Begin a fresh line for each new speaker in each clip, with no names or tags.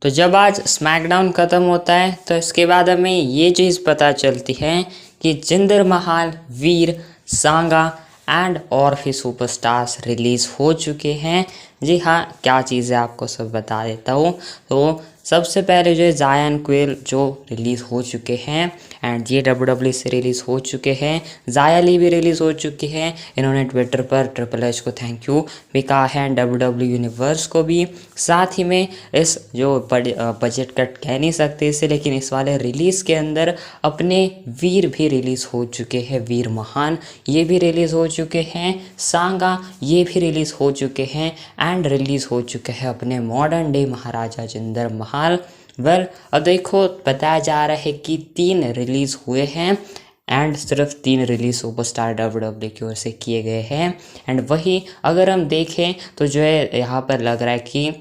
तो जब आज स्मैकडाउन ख़त्म होता है तो इसके बाद हमें ये चीज़ पता चलती है कि जिंदर महाल, वीर, सांगा एंड और भी सुपरस्टार्स रिलीज़ हो चुके हैं। जी हाँ, क्या चीज़ है आपको सब बता देता हूँ। तो सबसे पहले जो है जायन क्वेल जो रिलीज़ हो चुके हैं एंड ये WWE से रिलीज़ हो चुके हैं। जाया ली भी रिलीज़ हो चुकी हैं। इन्होंने ट्विटर पर ट्रिपल एच को थैंक यू भी कहा है एंड WWE यूनिवर्स को भी। साथ ही में इस जो बजट कट कह नहीं सकते इसे, लेकिन इस वाले रिलीज़ के अंदर अपने वीर भी रिलीज़ हो चुके हैं। वीर महान ये भी रिलीज़ हो चुके हैं। सांगा ये भी रिलीज़ हो चुके हैं एंड रिलीज़ हो चुके हैं अपने मॉडर्न डे महाराजा जिंदर महाल। अब देखो बताया जा रहा है कि 3 रिलीज़ हुए हैं एंड सिर्फ 3 रिलीज सुपरस्टार WWE की ओर से किए गए हैं। एंड वही अगर हम देखें तो जो है यहाँ पर लग रहा है कि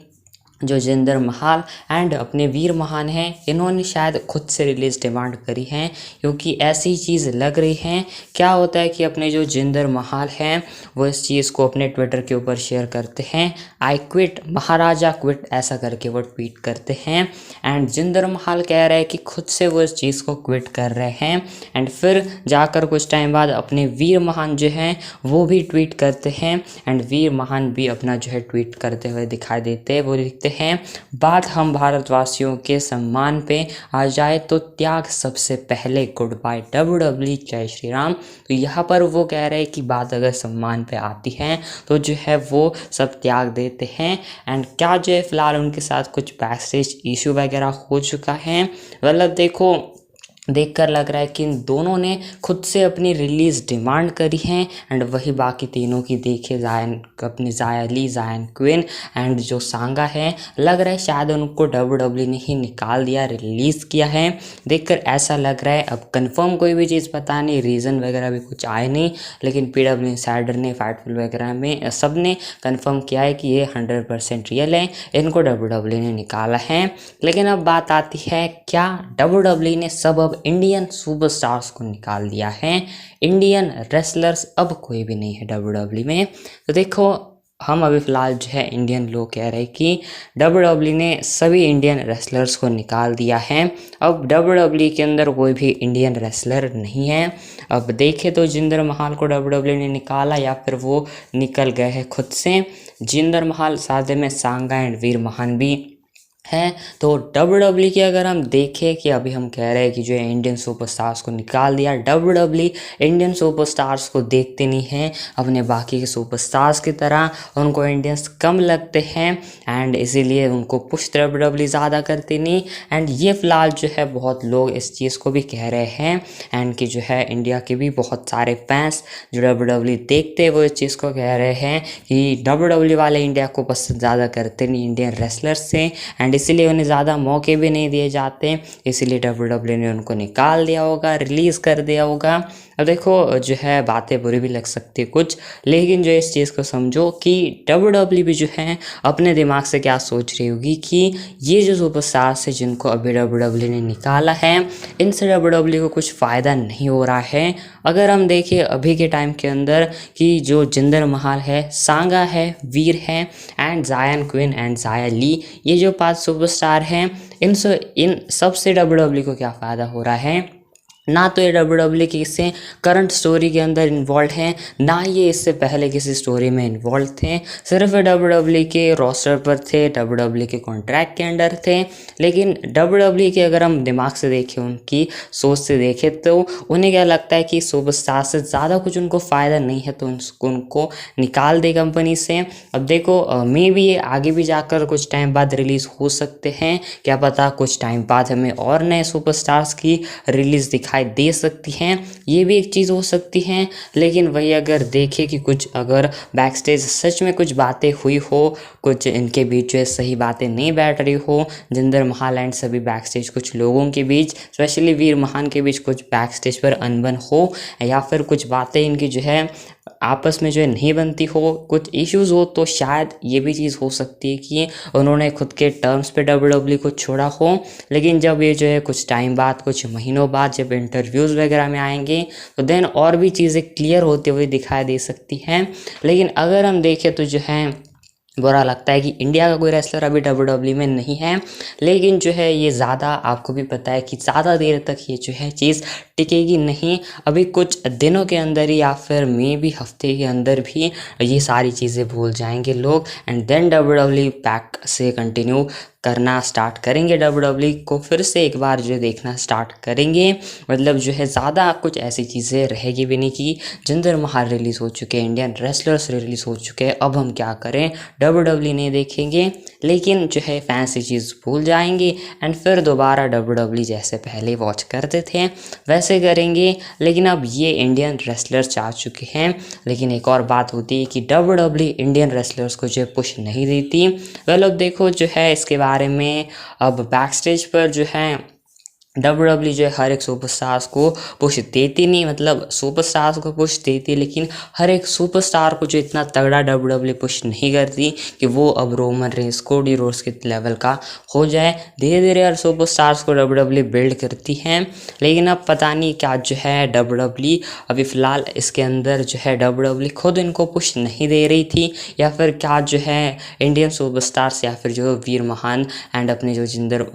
जो जिंदर महाल एंड अपने वीर महान हैं इन्होंने शायद खुद से रिलीज़ डिमांड करी है, क्योंकि ऐसी चीज़ लग रही है। क्या होता है कि अपने जो जिंदर महाल हैं वो इस चीज़ को अपने ट्विटर के ऊपर शेयर करते हैं, आई क्विट महाराजा क्विट ऐसा करके वो ट्वीट करते हैं। एंड जिंदर महाल कह रहे हैं कि खुद से वो इस चीज़ को क्विट कर रहे हैं। एंड फिर जाकर कुछ टाइम बाद अपने वीर महान जो हैं वो भी ट्वीट करते हैं एंड वीर महान भी अपना जो है ट्वीट करते हुए दिखाई देते हैं। वो लिखते हैं, बात हम भारतवासियों के सम्मान पे आ जाए तो त्याग सबसे पहले, गुड बाय WWE, जय श्री राम। तो यहाँ पर वो कह रहे हैं कि बात अगर सम्मान पे आती है तो जो है वो सब त्याग देते हैं। एंड क्या जो है फिलहाल उनके साथ कुछ बैकस्टेज इशू वगैरह हो चुका है। मतलब देखो देखकर लग रहा है कि इन दोनों ने खुद से अपनी रिलीज़ डिमांड करी है एंड वही बाकी तीनों की देखे जायन अपनी जाया ली, जायन क्वीन एंड जो सांगा है, लग रहा है शायद उनको WWE ने ही निकाल दिया, रिलीज़ किया है। देखकर ऐसा लग रहा है। अब कंफर्म कोई भी चीज़ पता नहीं, रीज़न वगैरह भी कुछ आए नहीं, लेकिन PW इंसाइडर ने, फाइटफुल वगैरह में सब ने कन्फर्म किया है कि ये 100% रियल है, इनको WWE ने निकाला है। लेकिन अब बात आती है, क्या WWE ने सब अब इंडियन सुपरस्टार्स को निकाल दिया है? इंडियन रेसलर्स अब कोई भी नहीं है WWE में। तो देखो हम अभी फ़िलहाल जो है इंडियन लोग कह रहे हैं कि WWE ने सभी इंडियन रेसलर्स को निकाल दिया है। अब WWE के अंदर कोई भी इंडियन रेसलर नहीं है। अब देखें तो जिंदर महाल को WWE ने निकाला या फिर वो निकल गए हैं खुद से। जिंदर महाल साथ में सांगा एंड वीर महान भी है। तो WWE की अगर हम देखें कि अभी हम कह रहे हैं कि जो है इंडियन सुपरस्टार्स को निकाल दिया, WWE इंडियन सुपरस्टार्स को देखते नहीं हैं अपने बाकी के सुपरस्टार्स की तरह, उनको इंडियंस कम लगते हैं एंड इसीलिए उनको पुश WWE ज़्यादा करते नहीं। एंड ये फ़िलहाल जो है बहुत लोग इस चीज़ को भी कह रहे हैं एंड कि जो है इंडिया के भी बहुत सारे फैंस जो WWE देखते हैं वो इस चीज़ को कह रहे हैं कि WWE वाले इंडिया को पसंद ज़्यादा करते नहीं इंडियन रेसलर्स से एंड इसीलिए उन्हें ज़्यादा मौके भी नहीं दिए जाते, इसीलिए WWE ने उनको निकाल दिया होगा, रिलीज़ कर दिया होगा। अब देखो जो है बातें बुरी भी लग सकती है कुछ, लेकिन जो इस चीज़ को समझो कि WWE भी जो है अपने दिमाग से क्या सोच रही होगी कि ये जो सुपरस्टार्स है जिनको अभी WWE ने निकाला है, इनसे WWE को कुछ फ़ायदा नहीं हो रहा है। अगर हम देखें अभी के टाइम के अंदर कि जो जिंदर महाल है, सांगा है, वीर है एंड जायन क्वीन एंड जाया ली, ये जो 5 सुपरस्टार हैं, इन सब से WWE को क्या फ़ायदा हो रहा है? ना तो ये WWE की इससे करंट स्टोरी के अंदर इन्वॉल्व हैं, ना ये इससे पहले किसी स्टोरी में इन्वॉल्व थे। सिर्फ WWE के रोस्टर पर थे, WWE के कॉन्ट्रैक्ट के अंडर थे। लेकिन WWE के अगर हम दिमाग से देखें, उनकी सोच से देखें, तो उन्हें क्या लगता है कि सुपरस्टार से ज़्यादा कुछ उनको फ़ायदा नहीं है, तो उनको निकाल दे कंपनी से। अब देखो मे भी ये आगे भी जाकर कुछ टाइम बाद रिलीज़ हो सकते हैं, क्या पता कुछ टाइम बाद हमें और नए सुपरस्टार्स की रिलीज़ दिखाई दे सकती हैं, ये भी एक चीज़ हो सकती है। लेकिन वही अगर देखें कि कुछ अगर बैकस्टेज सच में कुछ बातें हुई हो, कुछ इनके बीच जो है सही बातें नहीं बैठ रही हो, जिंदर महाल एंड सभी बैकस्टेज कुछ लोगों के बीच, स्पेशली वीर महान के बीच कुछ बैकस्टेज पर अनबन हो, या फिर कुछ बातें इनकी जो है आपस में जो है नहीं बनती हो, कुछ इश्यूज़ हो, तो शायद ये भी चीज़ हो सकती है कि उन्होंने खुद के टर्म्स पे WWE को छोड़ा हो। लेकिन जब ये जो है कुछ टाइम बाद, कुछ महीनों बाद जब इंटरव्यूज़ वगैरह में आएंगे तो देन और भी चीज़ें क्लियर होते हुए दिखाई दे सकती हैं। लेकिन अगर हम देखें तो जो है बुरा लगता है कि इंडिया का कोई रेसलर अभी WWE में नहीं है। लेकिन जो है ये ज़्यादा आपको भी पता है कि ज़्यादा देर तक ये जो है चीज़ टिकेगी नहीं। अभी कुछ दिनों के अंदर ही या फिर मे भी हफ्ते के अंदर भी ये सारी चीज़ें भूल जाएंगे लोग, एंड देन WWE बैक से कंटिन्यू करना स्टार्ट करेंगे। WWE को फिर से एक बार जो देखना स्टार्ट करेंगे। मतलब जो है ज़्यादा कुछ ऐसी चीज़ें रहेगी भी नहीं कि जिंदर महाल रिलीज़ हो चुके हैं, इंडियन रेसलर्स रिलीज़ हो चुके हैं, अब हम क्या करें, WWE नहीं देखेंगे। लेकिन जो है फैंस ये चीज़ भूल जाएंगे एंड फिर दोबारा WWE जैसे पहले वॉच करते थे वैसे करेंगे। लेकिन अब ये इंडियन रेसलर्स चाह चुके हैं। लेकिन एक और बात होती है कि WWE इंडियन रेसलर्स को जो पुश नहीं देती। वेल अब देखो जो है इसके बारे में अब बैक स्टेज पर जो है WWE जो है हर एक सुपरस्टार्स को पुश देती नहीं, मतलब सुपरस्टार्स को पुश देती लेकिन हर एक सुपरस्टार को जो इतना तगड़ा WWE पुश नहीं करती कि वो अब रोमन रेंस, कोडी रोड्स के लेवल का हो जाए। धीरे धीरे हर सुपरस्टार्स को WWE बिल्ड करती हैं। लेकिन अब पता नहीं क्या जो है WWE अभी फ़िलहाल इसके अंदर जो है WWE खुद इनको पुश नहीं दे रही थी, या फिर क्या जो है इंडियन सुपरस्टार्स या फिर जो वीर महान एंड अपने जो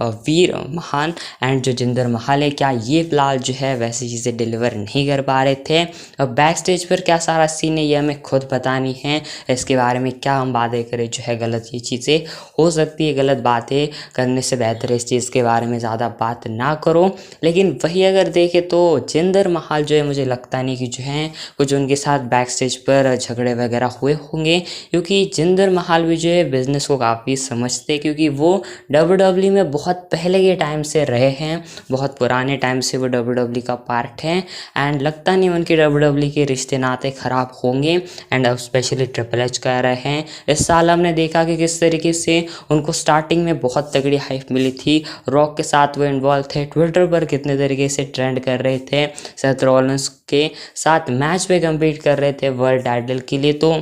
वीर महान एंड जो जिंदर महाल है, क्या ये फिलहाल जो है वैसी चीज़ें डिलीवर नहीं कर पा रहे थे। अब बैक स्टेज पर क्या सारा सीन है ये हमें खुद पता नहीं है। इसके बारे में क्या हम बातें करें, जो है गलत ये चीज़ें हो सकती है। गलत बातें करने से बेहतर है इस चीज़ के बारे में ज़्यादा बात ना करो। लेकिन वही अगर देखें तो जिंदर महाल जो है मुझे लगता नहीं कि जो है कुछ उनके साथ बैक स्टेज पर झगड़े वगैरह हुए होंगे, क्योंकि जिंदर महाल भी जो है बिज़नेस को काफ़ी समझते, क्योंकि वो WWE में बहुत पहले के टाइम से रहे हैं, बहुत पुराने टाइम से वो WWE का पार्ट है। एंड लगता नहीं उनके WWE के रिश्ते नाते ख़राब होंगे। एंड अब स्पेशली ट्रिपल एच कह रहे हैं। इस साल हमने देखा कि किस तरीके से उनको स्टार्टिंग में बहुत तगड़ी हाइप मिली थी, रॉक के साथ वो इन्वॉल्व थे, ट्विटर पर कितने तरीके से ट्रेंड कर रहे थे, सेथ रॉलिंस के साथ मैच पे कम्पीट कर रहे थे वर्ल्ड टाइटल के लिए। तो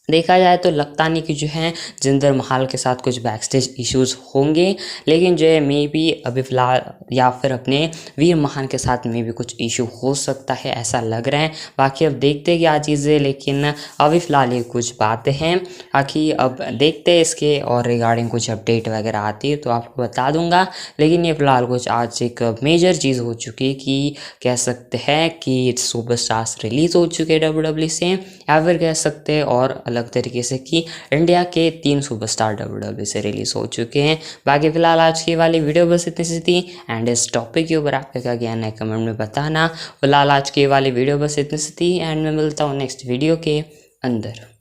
देखा जाए तो लगता नहीं कि जो है जिंदर महाल के साथ कुछ बैक स्टेज इश्यूज़ होंगे। लेकिन जो है मे बी अभी फ़िलहाल या फिर अपने वीर महान के साथ में भी कुछ इशू हो सकता है, ऐसा लग रहा है। बाकी अब देखते हैं क्या चीज़ें, लेकिन अभी फ़िलहाल ये कुछ बातें हैं। बाकी अब देखते हैं इसके और रिगार्डिंग कुछ अपडेट वगैरह आती है तो आपको बता दूंगा। लेकिन ये फ़िलहाल कुछ आज एक मेजर चीज़ हो चुकी है कि कह सकते हैं कि सुपरस्टार्स रिलीज़ हो चुके हैं WWE से, या फिर कह सकते हैं और अलग तरीके से कि इंडिया के 3 सुपरस्टार WWE से रिलीज़ हो चुके हैं। बाकी फ़िलहाल आज की वाली वीडियो बस इतनी सी थी। एंड इस टॉपिक के ऊपर आपका क्या ज्ञान है कमेंट में बताना। फ़िलहाल आज की वाली वीडियो बस इतनी सी थी एंड मैं मिलता हूँ नेक्स्ट वीडियो के अंदर।